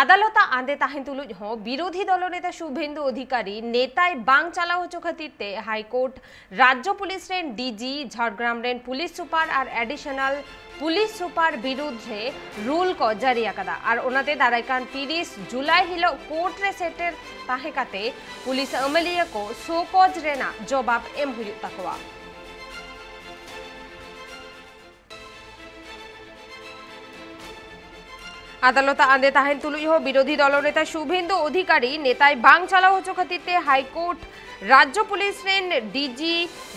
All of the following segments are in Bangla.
আদালত আন্দে তাহেন তুলুজ হ বিরোধী দলনেতা শুভেন্দু অধিকারী নেতায় বাং চালা হচ্ছে খাতিরতে হাইকোর্ট রাজ্য পুলিশ রেন ডিজি ঝাড়গ্রাম রেন পুলিশ সুপার আর এডিশনাল পুলিশ সুপার বিরুদ্ধে রুল ক জারি আকাदा আর ওনাতে দারাইকান 30 जुलाई हिलो कोर्ट रे सेटर ताहेकाते पुलिस अमलिया को सोकोज रेना जवाब एम हुयु तकवा আদালত আন্দে তাহেন তুলুই হো বিরোধী দলনেতা শুভেন্দু অধিকারী নেতায় বাং চালা হচ্ছে খাতিরতে হাইকোর্ট রাজ্য পুলিশ রেন ডিজি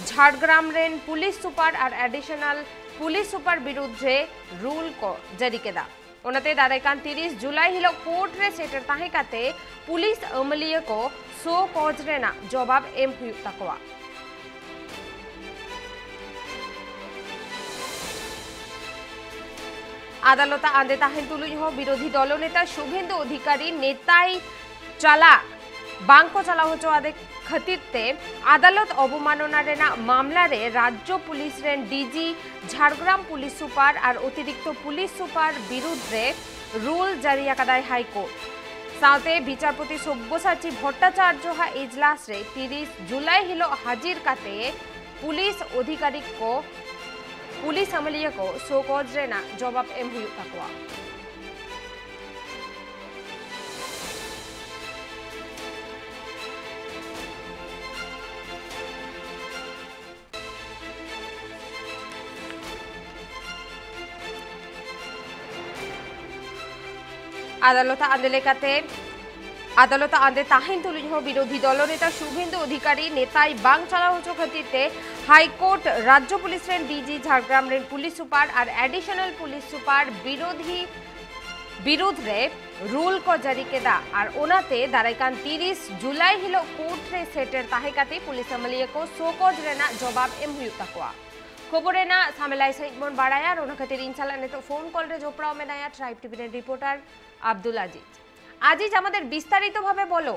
ঝাড়গ্রাম রেন পুলিশ সুপার আর এডিশনাল पुलिस सुपार विरुद्धे रूल को जारी केदा ओनाते दाराइकान 30 जुलाई हिलो कोर्ट रे सेटर ताहेकाते पुलिस अमलिया को सो कोज रेना जवाब एम हुयु तकवा आदालत आंदे ताहेन तुलुई हो विरोधी दलनेता शुभेन्दु अधिकारी नेताई चाला बांको चाला होचो आदे खतिरते आदालत अवमानना रेना मामला रे राज्य पुलिस रेन डिजी झाड़ग्राम पुलिस सुपार और अतिरिक्त पुलिस सुपार विरुद्धे रूल जारी आकादाय हाईकोर्ट साथे विचारपति सब्यसाची भट्टाचार्य हा इजलास रे 30 जुलाई हिलो हाजिर काते पुलिस अधिकारी को पुलिस अमलिया को सोकोज रेना जवाब एम हुयु तकवा আদালত আন্দে তাহেন তুলুই হো বিরোধী দলনেতা শুভেন্দু অধিকারী নেতাই বাং চালা হচ্ছে খাতিরতে হাইকোর্ট রাজ্য পুলিশ রেন ডিজি ঝাড়গ্রাম রেন পুলিশ সুপার আর এডিশনাল পুলিশ সুপার বিরুদ্ধে रूल को जारी केदा और ओनाते दाराइकान 30 जुलाई हिलो कोर्ट रे सेटर ताहेकाते पुलिस अमलिया को सोकोज रेना जवाब एम हुयु तकवा खबरेना सामेलाई सहितमन बाड़ाया और खातिर इंशाल्लाह ने तो फोन कॉल रे जोपड़ाओ में नया ट्राइब टीवी रे रिपोर्टर আব্দুল আজিজ আমাদের বিস্তারিতভাবে বলো।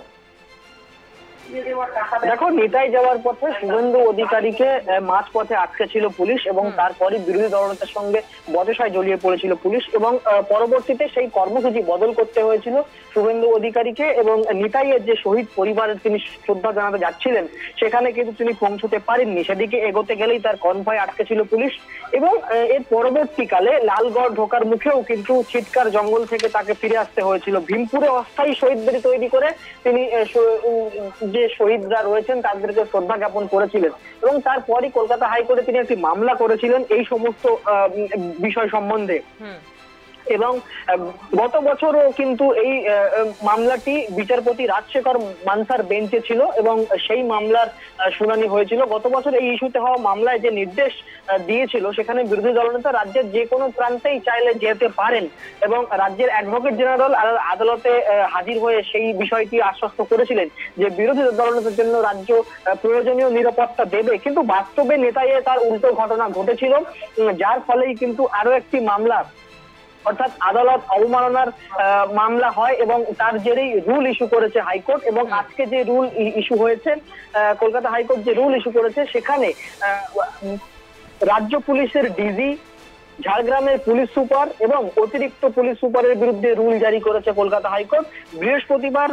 দেখো নিতাই যাওয়ার পথে শুভেন্দু অধিকারীকে মাঝ পথে আটকে ছিল পুলিশ এবং তারপরে বিরোধী দলনেতার সঙ্গে বচসায় জড়িয়ে পড়েছিল পুলিশ এবং পরবর্তীতে সেই কর্মসূচি বদল করতে হয়েছিল শুভেন্দু অধিকারীকে এবং নিতাইয়ের যে শহীদ পরিবারের তিনি শ্রদ্ধা জানাতে যাচ্ছিলেন সেখানে কিন্তু তিনি পৌঁছতে পারেননি, সেদিকে এগোতে গেলেই তার কনভয় আটকে ছিল পুলিশ এবং এর পরবর্তীকালে লালগড় ঢোকার মুখেও কিন্তু ছিটকার জঙ্গল থেকে তাকে ফিরে আসতে হয়েছিল। ভীমপুরে অস্থায়ী শহীদ বেদি তৈরি করে তিনি যে শহীদরা রয়েছেন তাদেরকে শ্রদ্ধা জ্ঞাপন করেছিলেন এবং তারপরই কলকাতা হাইকোর্টে তিনি একটি মামলা করেছিলেন এই সমস্ত বিষয় সম্বন্ধে এবং গত বছরও কিন্তু এই মামলাটি বিচারপতি রাজশেখর মানসার বেঞ্চে ছিল এবং সেই মামলার শুনানি হয়েছিল। গত বছর এই ইস্যুতে হওয়া মামলায় যে নির্দেশ দিয়েছিল সেখানে বিরোধী দলনেতা রাজ্যের যে কোনো প্রান্তেই চাইলে যেতে পারেন এবং রাজ্যের অ্যাডভোকেট জেনারেল আদালতে হাজির হয়ে সেই বিষয়টি আশ্বস্ত করেছিলেন যে বিরোধী দলনেতার জন্য রাজ্য প্রয়োজনীয় নিরাপত্তা দেবে, কিন্তু বাস্তবে নেতাইয়ে তার উল্টো ঘটনা ঘটেছিল যার ফলেই কিন্তু আরো একটি মামলা অর্থাৎ আদালত অবমাননার মামলা হয় এবং তার জেরেই রুল ইস্যু করেছে হাইকোর্ট এবং আজকে যে রুল ইস্যু হয়েছে কলকাতা হাইকোর্ট যে রুল ইস্যু করেছে সেখানে রাজ্য পুলিশের ডিজি ঝাড়গ্রামের পুলিশ সুপার এবং অতিরিক্ত পুলিশ সুপারের বিরুদ্ধে রুল জারি করেছে কলকাতা হাইকোর্ট। বৃহস্পতিবার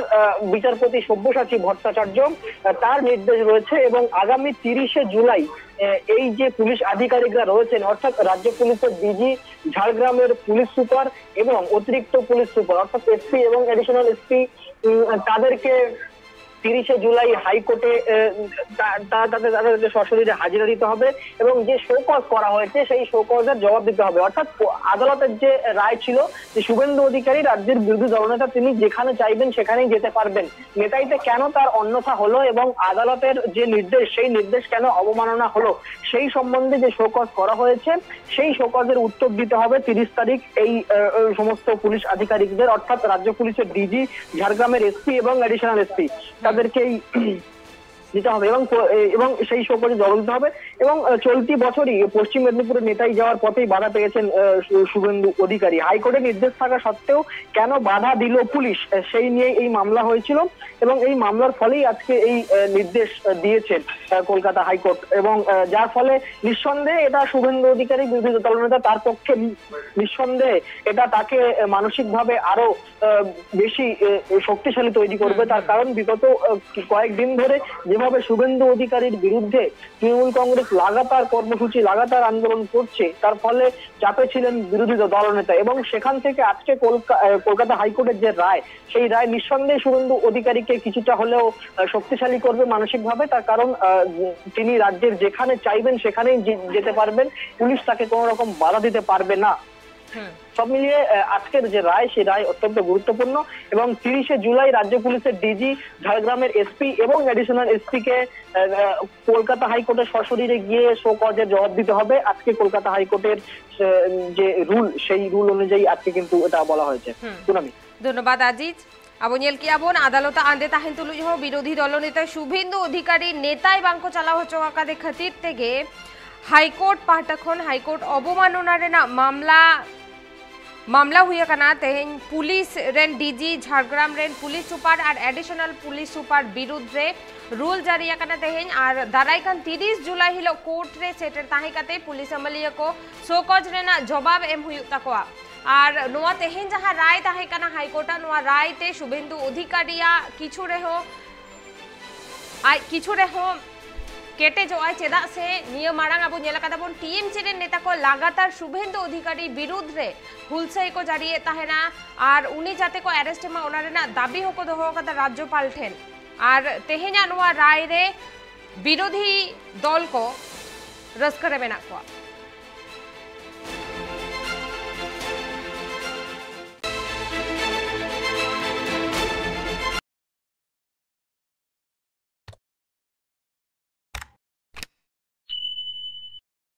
বিচারপতি সব্যসাচী ভট্টাচার্য তার নির্দেশ রয়েছে এবং আগামী 30 জুলাই এই যে পুলিশ আধিকারিকরা রয়েছেন অর্থাৎ রাজ্য পুলিশের ডিজি ঝাড়গ্রামের পুলিশ সুপার এবং অতিরিক্ত পুলিশ সুপার অর্থাৎ এসপি এবং এডিশনাল এসপি তাদেরকে 30 জুলাই হাইকোর্টে তাদেরকে সশরীরে হাজিরা দিতে হবে এবং যে শোকজ করা হয়েছে সেই শোকজের জবাব দিতে হবে। অর্থাৎ আদালতের যে রায় ছিল যে শুভেন্দু অধিকারী রাজ্যের বিরোধী দলনেতা তিনি যেখানে চাইবেন সেখানেই যেতে পারবেন, নেতাইতে কেন তার অন্যথা হলো এবং আদালতের যে নির্দেশ সেই নির্দেশ কেন অবমাননা হলো সেই সম্বন্ধে যে শোকজ করা হয়েছে সেই শোকজের উত্তর দিতে হবে 30 তারিখ এই সমস্ত পুলিশ আধিকারিকদের অর্থাৎ রাজ্য পুলিশের ডিজি ঝাড়গ্রামের এসপি এবং এডিশনাল এসপি তাদেরকে দিতে হবে এবং সেই শোকজে জবাব দিতে হবে। এবং চলতি বছরই পশ্চিম মেদিনীপুরের নেতাই যাওয়ার পথেই বাধা পেয়েছেন শুভেন্দু অধিকারী। হাইকোর্টের নির্দেশ থাকা সত্ত্বেও কেন বাধা দিল পুলিশ, সেই নিয়ে এই মামলা হয়েছিল এবং এই মামলার ফলেই আজকে এই নির্দেশ দিয়েছেন কলকাতা হাইকোর্ট। এবং যার ফলে নিঃসন্দেহে এটা শুভেন্দু অধিকারী বিরোধী দলনেতা, তার পক্ষে নিঃসন্দেহে এটা তাকে মানসিকভাবে আরো বেশি শক্তিশালী তৈরি করবে। তার কারণ বিগত কয়েকদিন ধরে যেভাবে শুভেন্দু অধিকারীর বিরুদ্ধে তৃণমূল কংগ্রেস লাগাতার কর্মসূচি, লাগাতার আন্দোলন করছে, তার ফলে চাপে ছিলেন বিরোধী দলনেতা। এবং সেখান থেকে আজকে কলকাতা হাইকোর্টের যে রায়, সেই রায় নিঃসন্দেহে শুভেন্দু অধিকারীকে কিছুটা হলেও শক্তিশালী করবে মানসিকভাবে। তার কারণ তিনি রাজ্যের যেখানে চাইবেন সেখানেই যেতে পারবেন, পুলিশ তাকে কোনো রকম বাধা দিতে পারবে না। সব মিলিয়ে আজকের যে রায়, সেই রায় অত্যন্ত গুরুত্বপূর্ণ। এবং 30শে জুলাই রাজ্য পুলিশের ডিজি, ঝাড়গ্রামের এসপি এবং অ্যাডিশনাল এসপি কে কলকাতা হাইকোর্টের সশরীরে গিয়ে শোকজের জবাব দিতে হবে। আজকে কলকাতা হাইকোর্টের যে রুল, সেই রুল অনুযায়ী আজকে কিন্তু এটা বলা হয়েছে। পুনমি, ধন্যবাদ Aziz. Abo nyel ki abon adalota ande tahen tulu ho birodhi doloneta Shubhendu Adhikari netai bangko chala hocho akade khatir tege High Court pahtakhon High Court অবমাননার না মামলা হুইয়া কানা তেহেন পুলিশ রেন ডিজি ঝাড়গ্রাম রেন পুলিশ সুপার আর এডিশনাল পুলিশ সুপার বিরুদ্ধে রুল জারি কানা তেহেন আর দারাইকান 30 जुलाई हिलो कोर्ट रे सेटर ताही काते पुलिस अमलिया को सोकज रेना जवाब एम हुई तकवा আর নোয়া তেহেন যাহা রায় তাহে কানা হাইকোর্ট নোয়া রায়তে শুভেন্দু অধিকারিয়া কিছু রেহো কেটে যাওয়ায় চেদা সে নিয়ে মারাং আবু নেলাকাদাবন টিএমসি রে নেতা को लगातार শুভেন্দু অধিকারী বিরুদ্ধে হুলসাই को জারিয়ে তাহেনা আর উনি যাতে को অ্যারেস্ট মা ওনারে না দাবি হকো দহ কথা রাজ্যপাল ঠেন আর তেহেনা নোয়া রায় রে বিরোধী দল को रस करे बेना को